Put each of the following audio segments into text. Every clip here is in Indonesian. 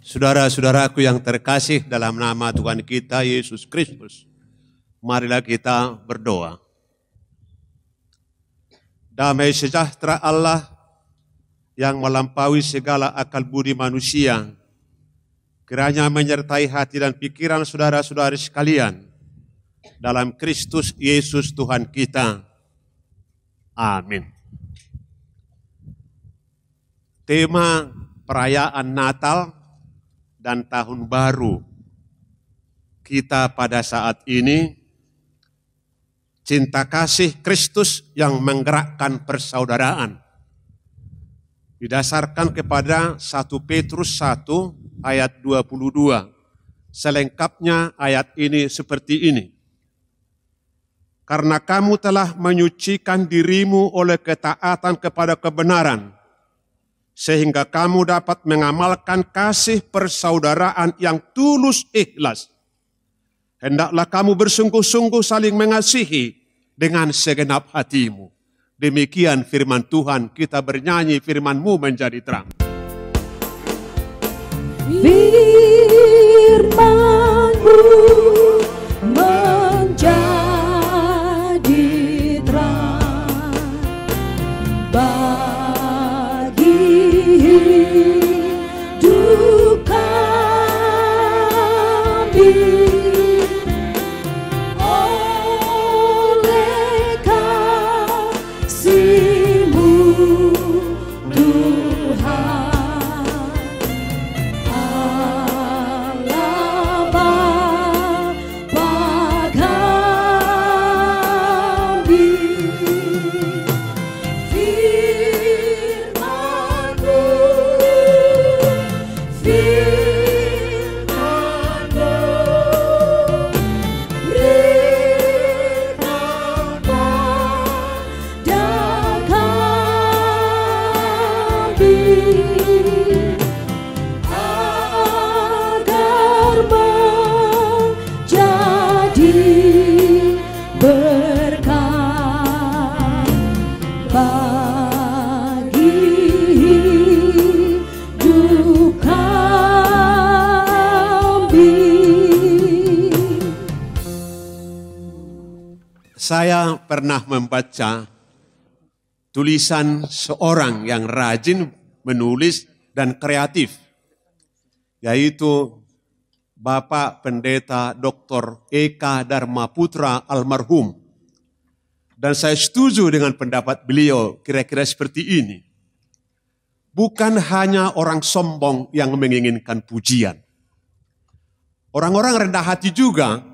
Saudara-saudaraku yang terkasih dalam nama Tuhan kita Yesus Kristus, marilah kita berdoa. Damai sejahtera Allah yang melampaui segala akal budi manusia, kiranya menyertai hati dan pikiran saudara-saudari sekalian dalam Kristus Yesus Tuhan kita. Amin. Tema perayaan Natal dan Tahun Baru kita pada saat ini, cinta kasih Kristus yang menggerakkan persaudaraan. Didasarkan kepada 1 Petrus 1 ayat 22. Selengkapnya ayat ini seperti ini. Karena kamu telah menyucikan dirimu oleh ketaatan kepada kebenaran, sehingga kamu dapat mengamalkan kasih persaudaraan yang tulus ikhlas. Hendaklah kamu bersungguh-sungguh saling mengasihi dengan segenap hatimu. Demikian firman Tuhan, kita bernyanyi firman-Mu menjadi terang. Firman-Mu menjadi terang bagi hidup kami. Oleh kasih-Mu Tuhan, Allah Bapa kami. Firman-Mu, Firman-Mu berikan pada kami, agar menjadi berkat bagi hidup kami. Saya pernah membaca tulisan seorang yang rajin menulis dan kreatif, yaitu Bapak Pendeta Dr. Eka Dharma Putra almarhum. Dan saya setuju dengan pendapat beliau kira-kira seperti ini. Bukan hanya orang sombong yang menginginkan pujian. Orang-orang rendah hati juga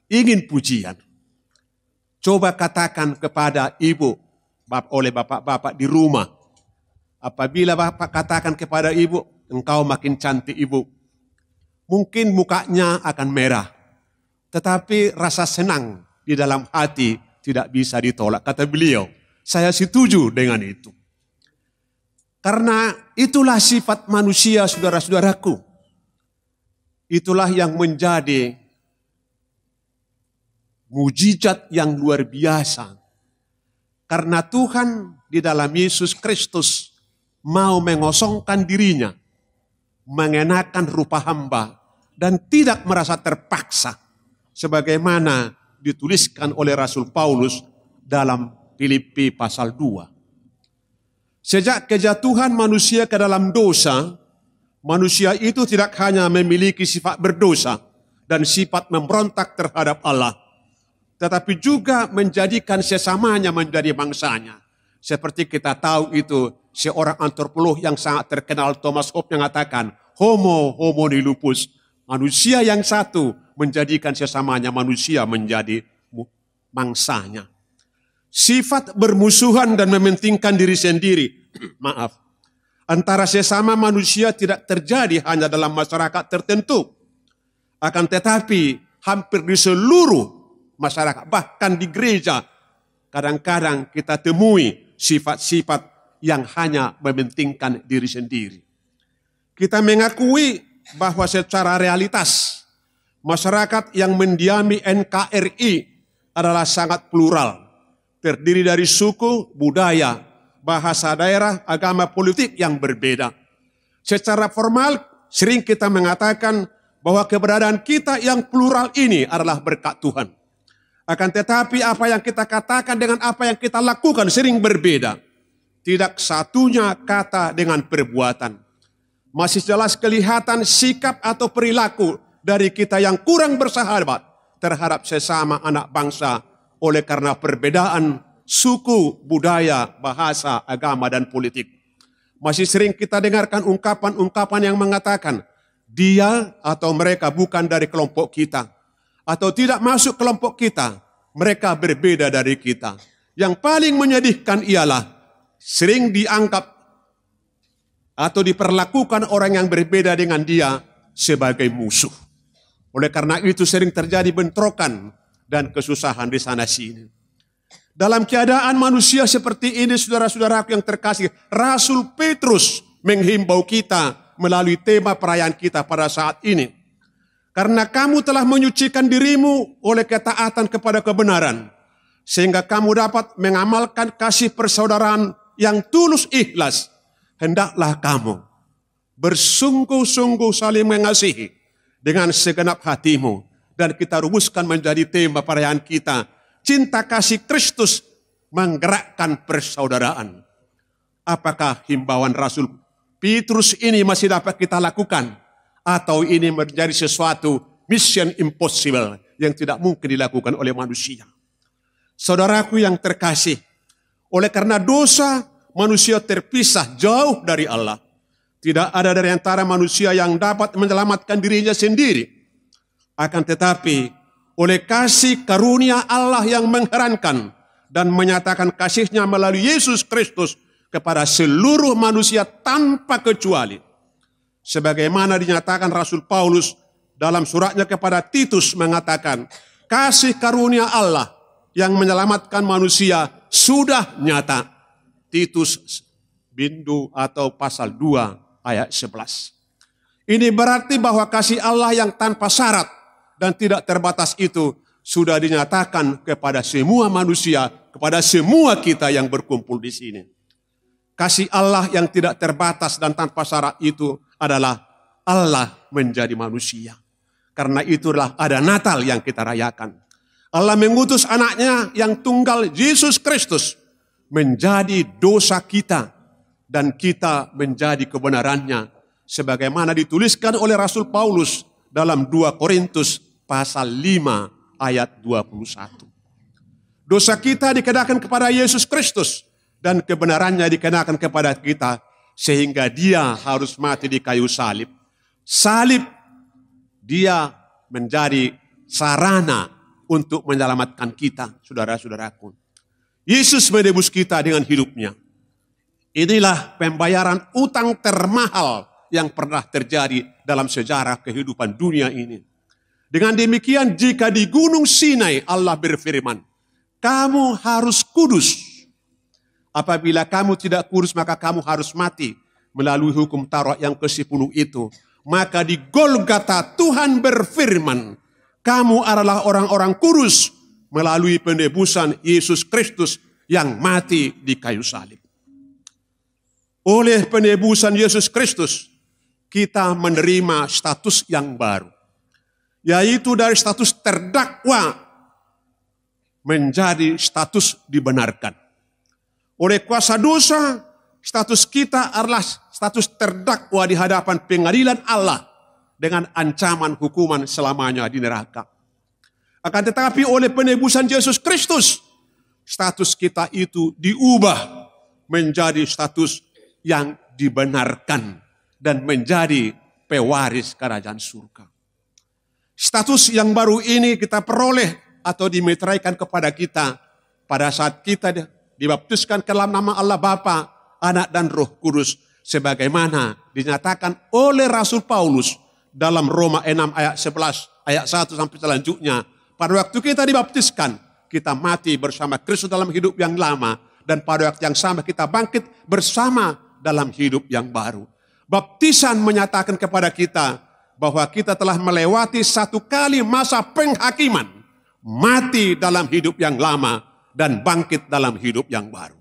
ingin pujian. Coba katakan kepada ibu, oleh bapak-bapak di rumah. Apabila bapak katakan kepada ibu, engkau makin cantik ibu. Mungkin mukanya akan merah. Tetapi rasa senang di dalam hati tidak bisa ditolak. Kata beliau, saya setuju dengan itu. Karena itulah sifat manusia saudara-saudaraku. Itulah yang menjadi mujizat yang luar biasa. Karena Tuhan di dalam Yesus Kristus mau mengosongkan dirinya, mengenakan rupa hamba, dan tidak merasa terpaksa. Sebagaimana dituliskan oleh Rasul Paulus dalam Filipi pasal 2. Sejak kejatuhan manusia ke dalam dosa, manusia itu tidak hanya memiliki sifat berdosa dan sifat memberontak terhadap Allah, tetapi juga menjadikan sesamanya menjadi bangsanya. Seperti kita tahu itu, seorang antropolog yang sangat terkenal Thomas Hobbes mengatakan, homo homini lupus, manusia yang satu menjadikan sesamanya manusia menjadi bangsanya. Sifat bermusuhan dan mementingkan diri sendiri, antara sesama manusia tidak terjadi hanya dalam masyarakat tertentu. Akan tetapi hampir di seluruh masyarakat, bahkan di gereja, kadang-kadang kita temui sifat-sifat yang hanya mementingkan diri sendiri. Kita mengakui bahwa secara realitas, masyarakat yang mendiami NKRI adalah sangat plural. Terdiri dari suku, budaya, bahasa daerah, agama politik yang berbeda. Secara formal, sering kita mengatakan bahwa keberadaan kita yang plural ini adalah berkat Tuhan. Akan tetapi apa yang kita katakan dengan apa yang kita lakukan sering berbeda. Tidak satunya kata dengan perbuatan. Masih jelas kelihatan sikap atau perilaku dari kita yang kurang bersahabat terhadap sesama anak bangsa oleh karena perbedaan suku, budaya, bahasa, agama, dan politik. Masih sering kita dengarkan ungkapan-ungkapan yang mengatakan dia atau mereka bukan dari kelompok kita atau tidak masuk kelompok kita, mereka berbeda dari kita. Yang paling menyedihkan ialah sering dianggap atau diperlakukan orang yang berbeda dengan dia sebagai musuh. Oleh karena itu sering terjadi bentrokan dan kesusahan di sana sini. Dalam keadaan manusia seperti ini, saudara-saudaraku yang terkasih, Rasul Petrus menghimbau kita melalui tema perayaan kita pada saat ini. Karena kamu telah menyucikan dirimu oleh ketaatan kepada kebenaran, sehingga kamu dapat mengamalkan kasih persaudaraan yang tulus ikhlas, hendaklah kamu bersungguh-sungguh saling mengasihi dengan segenap hatimu. Dan kita rumuskan menjadi tema perayaan kita, cinta kasih Kristus menggerakkan persaudaraan. Apakah himbauan Rasul Petrus ini masih dapat kita lakukan? Atau ini menjadi sesuatu mission impossible yang tidak mungkin dilakukan oleh manusia? Saudaraku yang terkasih, oleh karena dosa manusia terpisah jauh dari Allah. Tidak ada dari antara manusia yang dapat menyelamatkan dirinya sendiri. Akan tetapi, oleh kasih karunia Allah yang mengherankan dan menyatakan kasih-Nya melalui Yesus Kristus kepada seluruh manusia tanpa kecuali. Sebagaimana dinyatakan Rasul Paulus dalam suratnya kepada Titus mengatakan, kasih karunia Allah yang menyelamatkan manusia sudah nyata. Titus bindu atau pasal 2 ayat 11. Ini berarti bahwa kasih Allah yang tanpa syarat dan tidak terbatas itu sudah dinyatakan kepada semua manusia, kepada semua kita yang berkumpul di sini. Kasih Allah yang tidak terbatas dan tanpa syarat itu adalah Allah menjadi manusia. Karena itulah ada Natal yang kita rayakan. Allah mengutus anaknya yang tunggal Yesus Kristus menjadi dosa kita dan kita menjadi kebenarannya. Sebagaimana dituliskan oleh Rasul Paulus dalam 2 Korintus pasal 5 ayat 21. Dosa kita dikenakan kepada Yesus Kristus dan kebenarannya dikenakan kepada kita sehingga dia harus mati di kayu salib. Salib dia menjadi sarana untuk menyelamatkan kita, saudara-saudaraku. Yesus menebus kita dengan hidupnya. Inilah pembayaran utang termahal yang pernah terjadi dalam sejarah kehidupan dunia ini. Dengan demikian jika di Gunung Sinai Allah berfirman, kamu harus kudus. Apabila kamu tidak kudus maka kamu harus mati melalui hukum Taurat yang ke-10 itu. Maka di Golgota Tuhan berfirman, kamu adalah orang-orang kudus melalui penebusan Yesus Kristus yang mati di kayu salib. Oleh penebusan Yesus Kristus, kita menerima status yang baru. Yaitu dari status terdakwa menjadi status dibenarkan. Oleh kuasa dosa, status kita adalah status terdakwa di hadapan pengadilan Allah dengan ancaman hukuman selamanya di neraka. Akan tetapi oleh penebusan Yesus Kristus, status kita itu diubah menjadi status yang dibenarkan dan menjadi pewaris kerajaan surga. Status yang baru ini kita peroleh atau dimeteraikan kepada kita pada saat kita dibaptiskan ke dalam nama Allah Bapa, Anak dan Roh Kudus, sebagaimana dinyatakan oleh Rasul Paulus dalam Roma 6 ayat 11, ayat 1 sampai selanjutnya. Pada waktu kita dibaptiskan, kita mati bersama Kristus dalam hidup yang lama, dan pada waktu yang sama kita bangkit bersama dalam hidup yang baru. Baptisan menyatakan kepada kita bahwa kita telah melewati satu kali masa penghakiman, mati dalam hidup yang lama dan bangkit dalam hidup yang baru.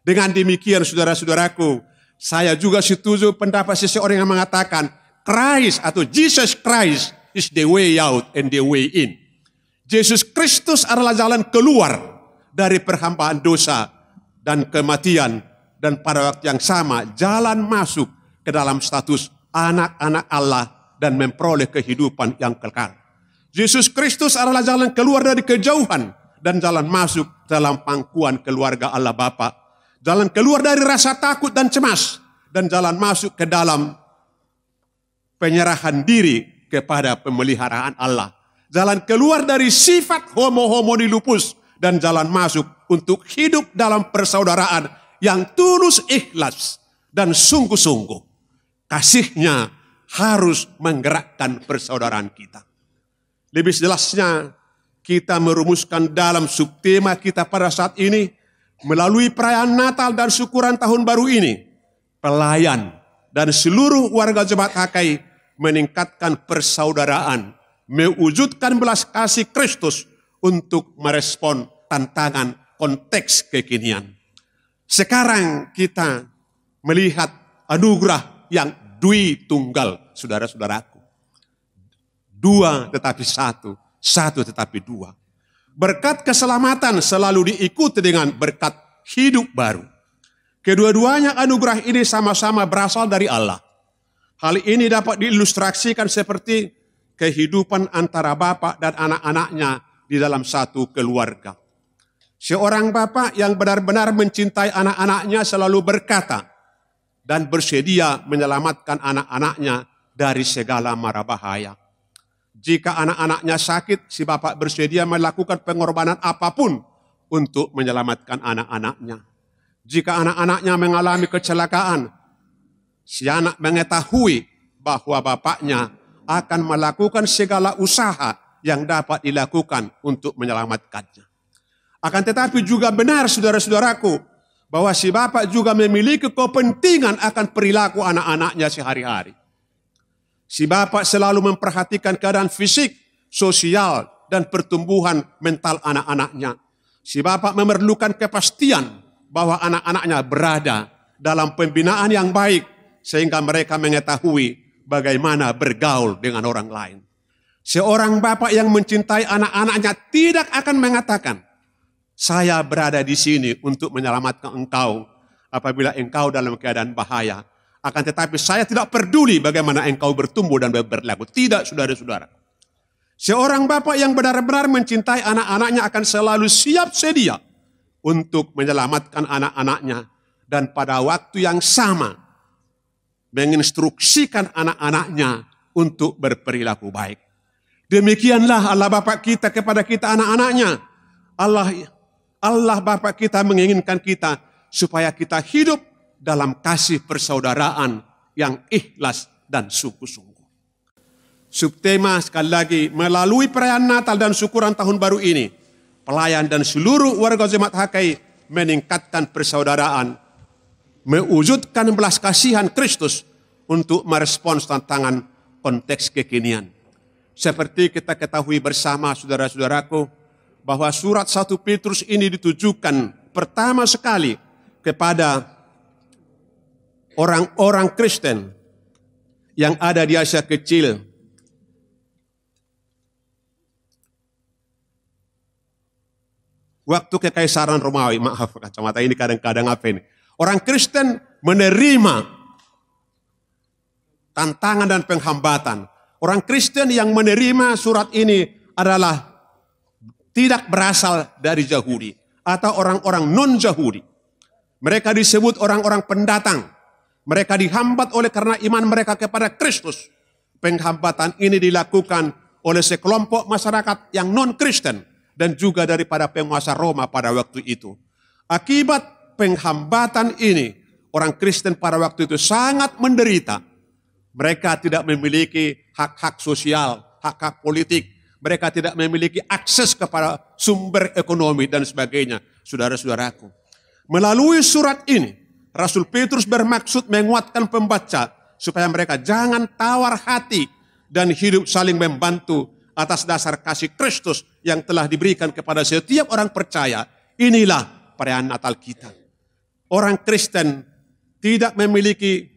Dengan demikian saudara-saudaraku, saya juga setuju pendapat seseorang yang mengatakan Christ atau Jesus Christ is the way out and the way in. Yesus Kristus adalah jalan keluar dari perhambaan dosa dan kematian, dan pada waktu yang sama jalan masuk ke dalam status anak-anak Allah dan memperoleh kehidupan yang kekal. Yesus Kristus adalah jalan keluar dari kejauhan dan jalan masuk dalam pangkuan keluarga Allah Bapa. Jalan keluar dari rasa takut dan cemas, dan jalan masuk ke dalam penyerahan diri kepada pemeliharaan Allah. Jalan keluar dari sifat homo lupus, dan jalan masuk untuk hidup dalam persaudaraan yang tulus, ikhlas, dan sungguh-sungguh. Kasihnya harus menggerakkan persaudaraan kita. Lebih jelasnya, kita merumuskan dalam subtema kita pada saat ini, melalui perayaan Natal dan syukuran tahun baru ini, pelayan dan seluruh warga Jemaat HKI meningkatkan persaudaraan, mewujudkan belas kasih Kristus untuk merespon tantangan konteks kekinian. Sekarang kita melihat anugerah yang dui tunggal, saudara-saudaraku. Dua tetapi satu, satu tetapi dua. Berkat keselamatan selalu diikuti dengan berkat hidup baru. Kedua-duanya anugerah ini sama-sama berasal dari Allah. Hal ini dapat diilustrasikan seperti kehidupan antara bapak dan anak-anaknya di dalam satu keluarga. Seorang bapak yang benar-benar mencintai anak-anaknya selalu berkata dan bersedia menyelamatkan anak-anaknya dari segala mara bahaya. Jika anak-anaknya sakit, si bapak bersedia melakukan pengorbanan apapun untuk menyelamatkan anak-anaknya. Jika anak-anaknya mengalami kecelakaan, si anak mengetahui bahwa bapaknya akan melakukan segala usaha yang dapat dilakukan untuk menyelamatkannya. Akan tetapi juga benar, saudara-saudaraku, bahwa si bapak juga memiliki kepentingan akan perilaku anak-anaknya sehari-hari. Si bapak selalu memperhatikan keadaan fisik, sosial, dan pertumbuhan mental anak-anaknya. Si bapak memerlukan kepastian bahwa anak-anaknya berada dalam pembinaan yang baik, sehingga mereka mengetahui bagaimana bergaul dengan orang lain. Seorang bapak yang mencintai anak-anaknya tidak akan mengatakan, saya berada di sini untuk menyelamatkan engkau apabila engkau dalam keadaan bahaya. Akan tetapi saya tidak peduli bagaimana engkau bertumbuh dan berlaku. Tidak, saudara-saudara. Seorang bapak yang benar-benar mencintai anak-anaknya akan selalu siap sedia untuk menyelamatkan anak-anaknya. Dan pada waktu yang sama, menginstruksikan anak-anaknya untuk berperilaku baik. Demikianlah Allah Bapa kita kepada kita anak-anaknya. Allah Bapa kita menginginkan kita supaya kita hidup dalam kasih persaudaraan yang ikhlas dan sungguh-sungguh. Subtema sekali lagi, melalui perayaan Natal dan syukuran tahun baru ini, pelayan dan seluruh warga Jemaat HKI meningkatkan persaudaraan, mewujudkan belas kasihan Kristus untuk merespons tantangan konteks kekinian. Seperti kita ketahui bersama, saudara-saudaraku, bahwa surat 1 Petrus ini ditujukan pertama sekali kepada orang-orang Kristen yang ada di Asia Kecil. Waktu Kekaisaran Romawi, maaf kacamata ini kadang-kadang apa ini. Orang Kristen menerima tantangan dan penghambatan. Orang Kristen yang menerima surat ini adalah tidak berasal dari Yahudi atau orang-orang non-Yahudi. Mereka disebut orang-orang pendatang. Mereka dihambat oleh karena iman mereka kepada Kristus. Penghambatan ini dilakukan oleh sekelompok masyarakat yang non-Kristen dan juga daripada penguasa Roma pada waktu itu. Akibat penghambatan ini, orang Kristen pada waktu itu sangat menderita. Mereka tidak memiliki hak-hak sosial, hak-hak politik. Mereka tidak memiliki akses kepada sumber ekonomi dan sebagainya. Saudara-saudaraku, melalui surat ini, Rasul Petrus bermaksud menguatkan pembaca supaya mereka jangan tawar hati dan hidup saling membantu atas dasar kasih Kristus yang telah diberikan kepada setiap orang percaya. Inilah perayaan Natal kita. Orang Kristen tidak memiliki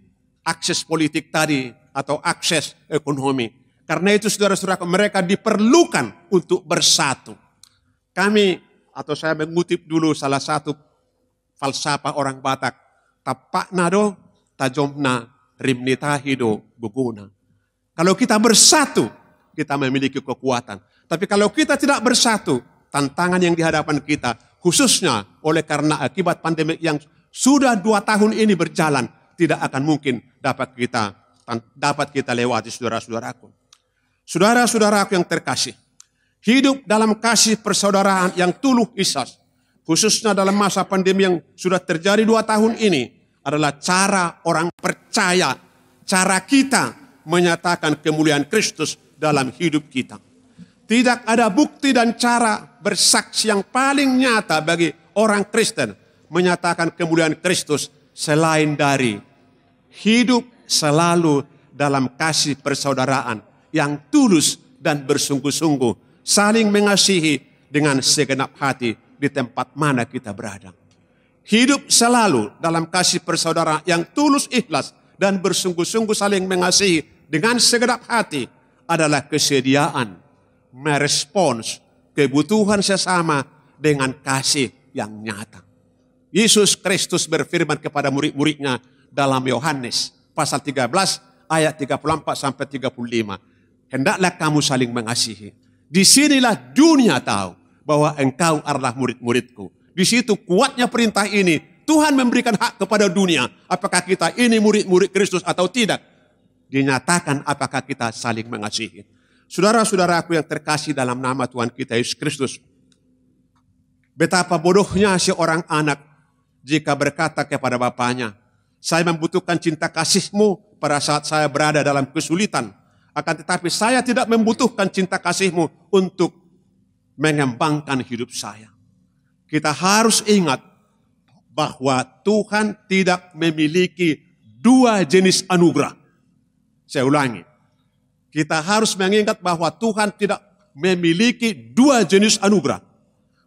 akses politik tadi atau akses ekonomi. Karena itu saudara-saudara, mereka diperlukan untuk bersatu. Kami, atau saya mengutip dulu salah satu falsafah orang Batak, tapakna do tajomna rimnita hido buguna. Kalau kita bersatu, kita memiliki kekuatan. Tapi kalau kita tidak bersatu, tantangan yang di hadapan kita, khususnya oleh karena akibat pandemi yang sudah 2 tahun ini berjalan, tidak akan mungkin dapat kita lewati, saudara-saudaraku. Saudara-saudaraku yang terkasih, hidup dalam kasih persaudaraan yang tulus ikhlas, khususnya dalam masa pandemi yang sudah terjadi 2 tahun ini, adalah cara orang percaya, cara kita menyatakan kemuliaan Kristus dalam hidup kita. Tidak ada bukti dan cara bersaksi yang paling nyata bagi orang Kristen menyatakan kemuliaan Kristus selain dari hidup selalu dalam kasih persaudaraan yang tulus dan bersungguh-sungguh, saling mengasihi dengan segenap hati di tempat mana kita berada. Hidup selalu dalam kasih persaudaraan yang tulus ikhlas dan bersungguh-sungguh saling mengasihi dengan segenap hati adalah kesediaan merespons kebutuhan sesama dengan kasih yang nyata. Yesus Kristus berfirman kepada murid-muridnya dalam Yohanes pasal 13 ayat 34 sampai 35. Hendaklah kamu saling mengasihi. Disinilah dunia tahu bahwa engkau adalah murid-muridku. Di situ kuatnya perintah ini. Tuhan memberikan hak kepada dunia. Apakah kita ini murid-murid Kristus atau tidak? Dinyatakan apakah kita saling mengasihi. Saudara-saudaraku yang terkasih dalam nama Tuhan kita Yesus Kristus. Betapa bodohnya seorang anak jika berkata kepada bapaknya, saya membutuhkan cinta kasihmu pada saat saya berada dalam kesulitan. Akan tetapi saya tidak membutuhkan cinta kasihmu untuk mengembangkan hidup saya. Kita harus ingat bahwa Tuhan tidak memiliki 2 jenis anugerah. Saya ulangi, kita harus mengingat bahwa Tuhan tidak memiliki 2 jenis anugerah.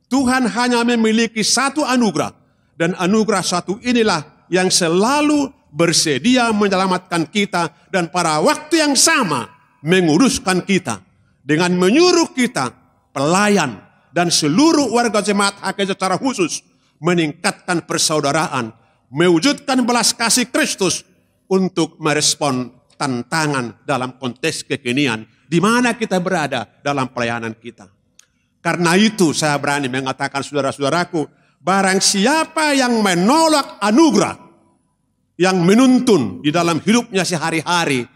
Tuhan hanya memiliki 1 anugerah. Dan anugerah 1 inilah yang selalu bersedia menyelamatkan kita. Dan pada waktu yang sama menguruskan kita. Dengan menyuruh kita, pelayan dan seluruh warga jemaat HKJ secara khusus. Meningkatkan persaudaraan. Mewujudkan belas kasih Kristus untuk merespon tantangan dalam konteks kekinian di mana kita berada dalam pelayanan kita. Karena itu saya berani mengatakan saudara-saudaraku, barang siapa yang menolak anugerah yang menuntun di dalam hidupnya sehari-hari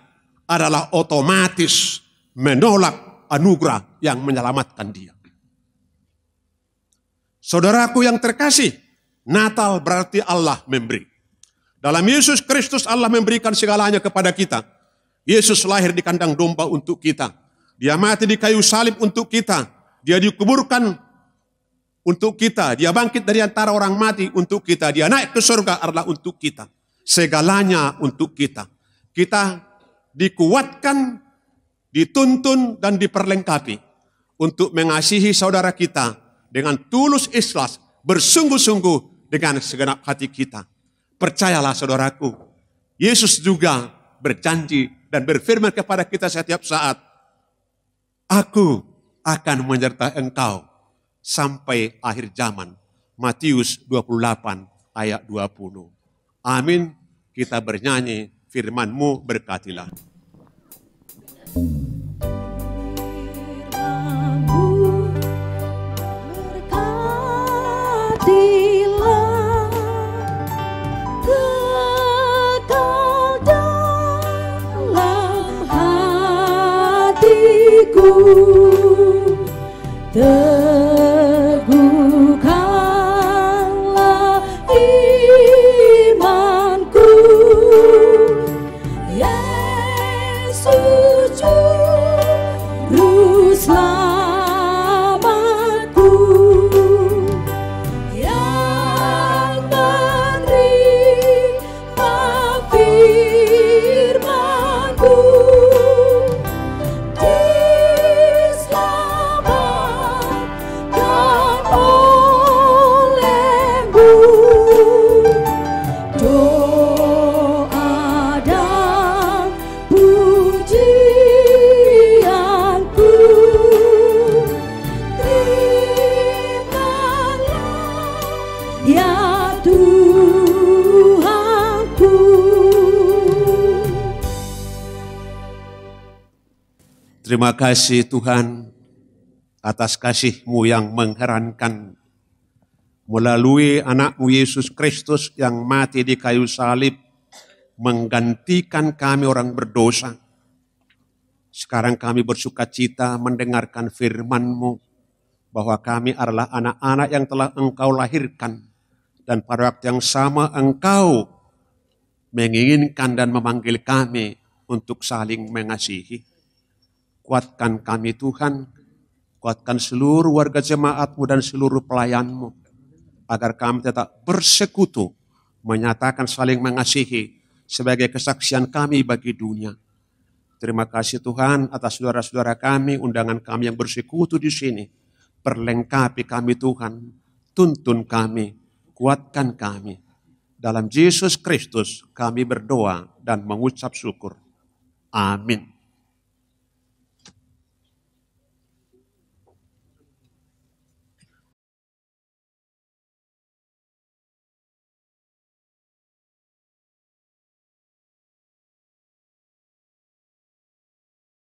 adalah otomatis menolak anugerah yang menyelamatkan dia. Saudaraku yang terkasih, Natal berarti Allah memberi. Dalam Yesus Kristus Allah memberikan segalanya kepada kita. Yesus lahir di kandang domba untuk kita. Dia mati di kayu salib untuk kita. Dia dikuburkan untuk kita. Dia bangkit dari antara orang mati untuk kita. Dia naik ke surga adalah untuk kita. Segalanya untuk kita. Kita dikuatkan, dituntun dan diperlengkapi untuk mengasihi saudara kita dengan tulus ikhlas, bersungguh-sungguh dengan segenap hati kita. Percayalah saudaraku, Yesus juga berjanji dan berfirman kepada kita setiap saat, Aku akan menyertai engkau sampai akhir zaman. Matius 28 ayat 20. Amin. Kita bernyanyi, firman-Mu berkatilah. Teguhkanlah imanku, Yesus juru selamatku, yang menerima firman-Mu. Terima kasih Tuhan atas kasih-Mu yang mengherankan. Melalui anak-Mu Yesus Kristus yang mati di kayu salib, menggantikan kami orang berdosa. Sekarang kami bersuka cita mendengarkan firman-Mu, bahwa kami adalah anak-anak yang telah Engkau lahirkan. Dan pada waktu yang sama Engkau menginginkan dan memanggil kami untuk saling mengasihi. Kuatkan kami Tuhan, kuatkan seluruh warga jemaat-Mu dan seluruh pelayan-Mu, agar kami tetap bersekutu, menyatakan saling mengasihi sebagai kesaksian kami bagi dunia. Terima kasih Tuhan atas saudara-saudara kami, undangan kami yang bersekutu di sini. Perlengkapi kami Tuhan, tuntun kami, kuatkan kami. Dalam Yesus Kristus kami berdoa dan mengucap syukur. Amin.